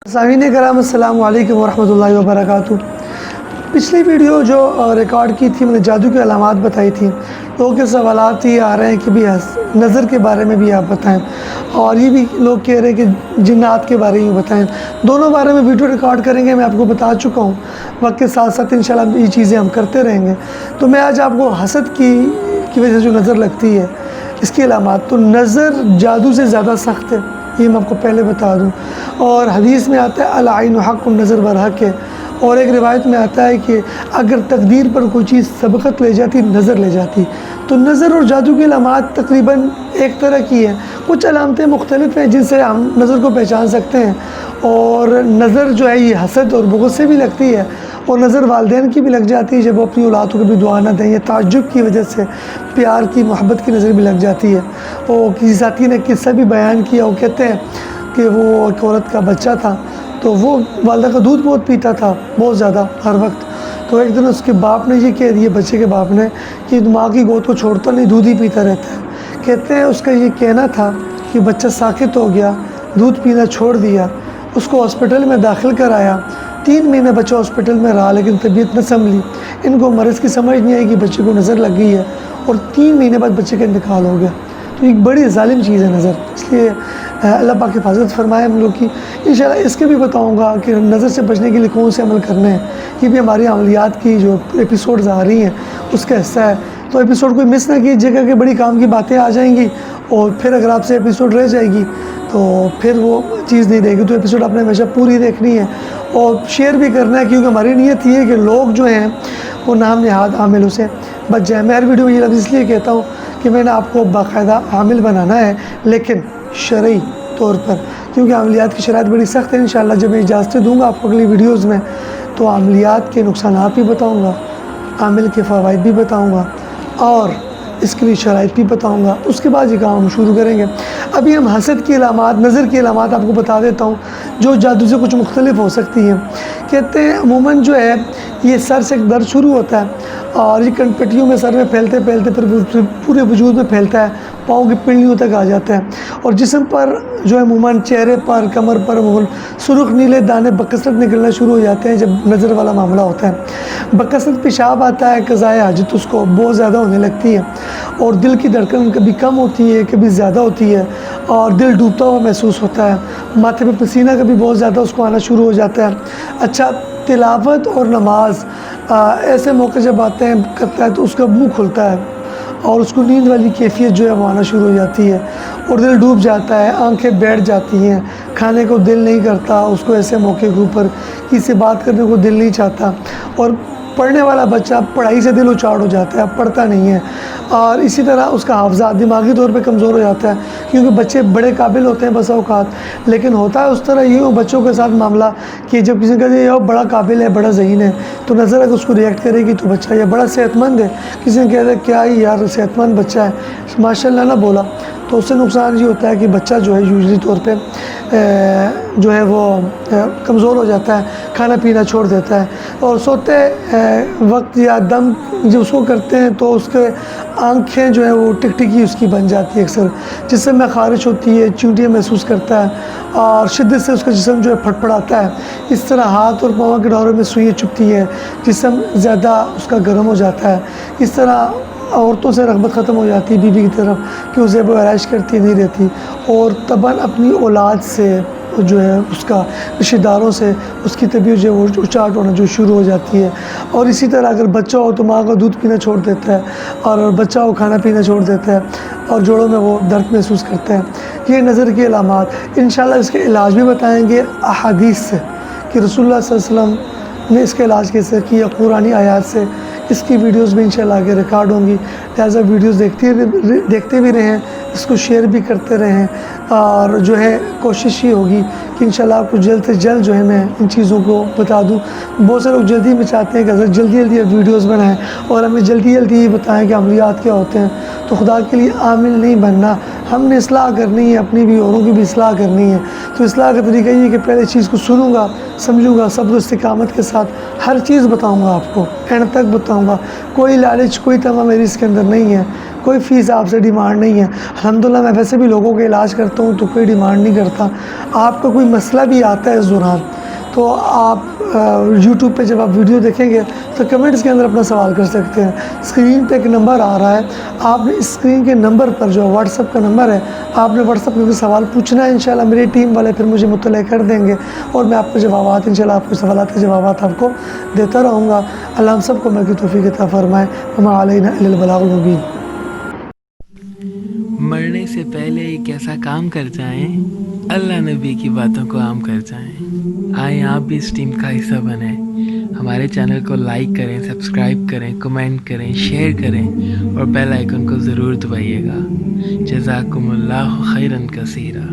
سامعین کرام السلام علیکم ورحمۃ اللہ وبرکاتہ۔ پچھلی ویڈیو جو ریکارڈ کی تھی میں نے جادو کی علامات بتائی تھی، لوگوں کے سوالات یہ آ رہے ہیں کہ بھی نظر کے بارے میں بھی آپ بتائیں، اور یہ بھی لوگ کہہ رہے ہیں کہ جنات کے بارے میں بتائیں۔ دونوں بارے میں ویڈیو ریکارڈ کریں گے، میں آپ کو بتا چکا ہوں، وقت کے ساتھ ساتھ انشاءاللہ یہ چیزیں ہم کرتے رہیں گے۔ تو میں آج آپ کو حسد کی وجہ سے جو نظر لگتی ہے اس کی علامات، تو نظر جادو سے زیادہ سخت ہے، یہ میں آپ کو پہلے بتا دوں۔ اور حدیث میں آتا ہے العین حق النظر برحق ہے، اور ایک روایت میں آتا ہے کہ اگر تقدیر پر کوئی چیز سبقت لے جاتی نظر لے جاتی۔ تو نظر اور جادو کی علامات تقریباً ایک طرح کی ہیں، کچھ علامتیں مختلف ہیں جن سے ہم نظر کو پہچان سکتے ہیں۔ اور نظر جو ہے یہ حسد اور بغض سے بھی لگتی ہے، اور نظر والدین کی بھی لگ جاتی ہے جب وہ اپنی اولاد کو کبھی دعا نہ دیں، یا تعجب کی وجہ سے پیار کی محبت کی نظر بھی لگ جاتی ہے۔ اور کسی ساتھی نے قصہ بھی بیان کیا، وہ کہتے ہیں کہ وہ ایک عورت کا بچہ تھا، تو وہ والدہ کا دودھ بہت پیتا تھا، بہت زیادہ ہر وقت۔ تو ایک دن اس کے باپ نے یہ کہہ دیا، بچے کے باپ نے، کہ ماں کی گود کو چھوڑتا نہیں، دودھ ہی پیتا رہتا ہے۔ کہتے ہیں اس کا یہ کہنا تھا کہ بچہ ساکت ہو گیا، دودھ پینا چھوڑ دیا، اس کو ہاسپٹل میں داخل کرایا۔ 3 مہینے بچہ ہاسپٹل میں رہا، لیکن طبیعت نہ سنبھلی، ان کو مرض کی سمجھ نہیں آئی کہ بچے کو نظر لگ گئی ہے، اور 3 مہینے بعد بچے کا انتقال ہو گیا۔ تو ایک بڑی ظالم چیز ہے نظر، اس لیے اللہ پاک حفاظت فرمائے ہم لوگ کی۔ انشاءاللہ اس کے بھی بتاؤں گا کہ نظر سے بچنے کے لیے کون سے عمل کرنے ہیں، یہ بھی ہماری عملیات کی جو ایپیسوڈز آ رہی ہیں اس کا حصہ ہے۔ تو ایپیسوڈ کوئی مس نہ کیجیے گا کہ بڑی کام کی باتیں آ جائیں گی، اور پھر اگر آپ سے ایپیسوڈ رہ جائے گی تو پھر وہ چیز نہیں رہے گی۔ تو ایپیسوڈ آپ نے ہمیشہ پوری دیکھنی ہے، اور شیئر بھی کرنا ہے، کیونکہ ہماری نیت یہ ہے کہ لوگ جو ہیں وہ نام نہاد عاملوں سے بچ جائیں۔ میں ہر ویڈیو میں یہ لفظ اس لیے کہتا ہوں کہ میں نے آپ کو باقاعدہ عامل بنانا ہے، لیکن شرعی طور پر، کیونکہ عملیات کی شرائط بڑی سخت ہے۔ انشاءاللہ جب میں اجازتیں دوں گا آپ کو اگلی ویڈیوز میں، تو عملیات کے نقصانات بھی بتاؤں گا، عامل کے فوائد بھی بتاؤں گا، اور اس کے لیے شرائط بھی بتاؤں گا۔ اس کے بعد یہ کام ہم شروع کریں گے۔ ابھی ہم حسد کی علامات، نظر کی علامات آپ کو بتا دیتا ہوں، جو جادو سے کچھ مختلف ہو سکتی ہیں۔ کہتے ہیں عموماً جو ہے یہ سر سے درد شروع ہوتا ہے، اور یہ کنپٹیوں میں سر میں پھیلتے پھیلتے پھر پورے وجود میں پھیلتا ہے، پاؤں کی پنڈلیوں تک آ جاتا ہے، اور جسم پر جو ہے عموماً چہرے پر، کمر پر سرخ نیلے دانے بکثرت نکلنا شروع ہو جاتے ہیں جب نظر والا معاملہ ہوتا ہے۔ بکثرت پیشاب آتا ہے، قضائے حاجت اس کو بہت زیادہ ہونے لگتی ہے، اور دل کی دھڑکن کبھی کم ہوتی ہے، کبھی زیادہ ہوتی ہے، اور دل ڈوبتا ہوا محسوس ہوتا ہے۔ ماتھے پہ پسینہ کبھی بہت زیادہ اس کو آنا شروع ہو جاتا ہے۔ اچھا، تلاوت اور نماز ایسے موقع جب آتے ہیں کرتا ہے تو اس کا منہ کھلتا ہے، اور اس کو نیند والی کیفیت جو ہے وہ آنا شروع ہو جاتی ہے، اور دل ڈوب جاتا ہے، آنکھیں بیٹھ جاتی ہیں، کھانے کو دل نہیں کرتا اس کو، ایسے موقع کے اوپر کسی سے بات کرنے کو دل نہیں چاہتا، اور پڑھنے والا بچہ پڑھائی سے دل اچاڑ ہو جاتا ہے، پڑھتا نہیں ہے، اور اسی طرح اس کا حافظہ دماغی طور پہ کمزور ہو جاتا ہے، کیونکہ بچے بڑے قابل ہوتے ہیں بسا اوقات، لیکن ہوتا ہے اس طرح یہ ہو بچوں کے ساتھ معاملہ کہ جب کسی نے کہا یہ بڑا قابل ہے، بڑا ذہین ہے، تو نظر اگر اس کو ریئیکٹ کرے گی تو بچہ یہ بڑا صحت مند ہے، کسی نے کہا کیا ہی یار صحت مند بچہ ہے، ماشاءاللہ نہ بولا، تو اس سے نقصان یہ ہوتا ہے کہ بچہ جو ہے یوزلی طور پہ جو ہے وہ کمزور ہو جاتا ہے، کھانا پینا چھوڑ دیتا ہے، اور سوتے وقت یا دم جب اس کو کرتے ہیں تو اس کے آنکھیں جو ہے وہ ٹکٹکی اس کی بن جاتی ہے، اکثر جسم میں خارش ہوتی ہے، چونٹیاں محسوس کرتا ہے، اور شدت سے اس کا جسم جو ہے پھٹ پڑاتا ہے۔ اس طرح ہاتھ اور پاؤں کے ڈوروں میں سوئیاں چبھتی ہے، جسم زیادہ اس کا گرم ہو جاتا ہے۔ اس طرح عورتوں سے رغبت ختم ہو جاتی ہے بیوی کی طرف، کہ اسے وہ آرائش کرتی نہیں رہتی، اور طبعاً اپنی اولاد سے جو ہے اس کا رشتہ داروں سے اس کی طبیعت جو ہے وہ اچاٹ ہونا جو شروع ہو جاتی ہے۔ اور اسی طرح اگر بچہ ہو تو ماں کا دودھ پینا چھوڑ دیتا ہے، اور بچہ ہو کھانا پینا چھوڑ دیتا ہے، اور جوڑوں میں وہ درد محسوس کرتا ہے۔ یہ نظر کی علامات، انشاءاللہ اس کے علاج بھی بتائیں گے احادیث سے، کہ رسول اللہ صلی اللہ علیہ وسلم نے اس کا علاج کیسے کیا، قرآنی آیات سے۔ اس کی ویڈیوز بھی انشاءاللہ آگے ریکارڈ ہوں گی، لہٰذا ویڈیوز دیکھتے بھی رہیں، اس کو شیئر بھی کرتے رہیں، اور جو ہے کوشش یہ ہوگی کہ انشاءاللہ آپ کو جلد سے جلد جو ہے میں ان چیزوں کو بتا دوں۔ بہت سے لوگ جلدی میں چاہتے ہیں کہ حضرت جلدی ویڈیوز بنائیں، اور ہمیں جلدی یہ بتائیں کہ عملیات کیا ہوتے ہیں، تو خدا کے لیے عامل نہیں بننا، ہم نے اصلاح کرنی ہے، اپنی بھی اوروں کی بھی اصلاح کرنی ہے۔ تو اصلاح کا طریقہ یہ ہے کہ پہلے چیز کو سنوں گا، سمجھوں گا، صبر و استقامت کے ساتھ ہر چیز بتاؤں گا آپ کو، اینڈ تک بتاؤں گا. کوئی لالچ کوئی تمہ میری اس کے اندر نہیں ہے، کوئی فیس آپ سے ڈیمانڈ نہیں ہے. الحمدللہ میں ویسے بھی لوگوں کے علاج کرتا ہوں تو کوئی ڈیمانڈ نہیں کرتا. آپ کا کوئی مسئلہ بھی آتا ہے اس دوران تو آپ یوٹیوب پہ جب آپ ویڈیو دیکھیں گے تو کمنٹس کے اندر اپنا سوال کر سکتے ہیں. اسکرین پہ ایک نمبر آ رہا ہے، آپ نے اسکرین کے نمبر پر جو واٹس ایپ کا نمبر ہے آپ نے واٹس ایپ میں سوال پوچھنا ہے. انشاءاللہ میری ٹیم والے پھر مجھے مطلع کر دیں گے اور میں آپ کو جوابات انشاءاللہ آپ کو سوالات کے جوابات آپ کو دیتا رہوں گا. اللہ ہم سب کو میں کی توفیق عطا فرمائے. وما علینا الا البلاغ المبین. مرنے سے پہلے ایک ایسا کام کر جائیں، اللہ نبی کی باتوں کو عام کر جائیں. آئیں آپ بھی اس ٹیم کا حصہ بنیں. ہمارے چینل کو لائک کریں، سبسکرائب کریں، کمنٹ کریں، شیئر کریں اور بیل آئیکن کو ضرور دبائیے گا. جزاکم اللہ خیرا کثیرا.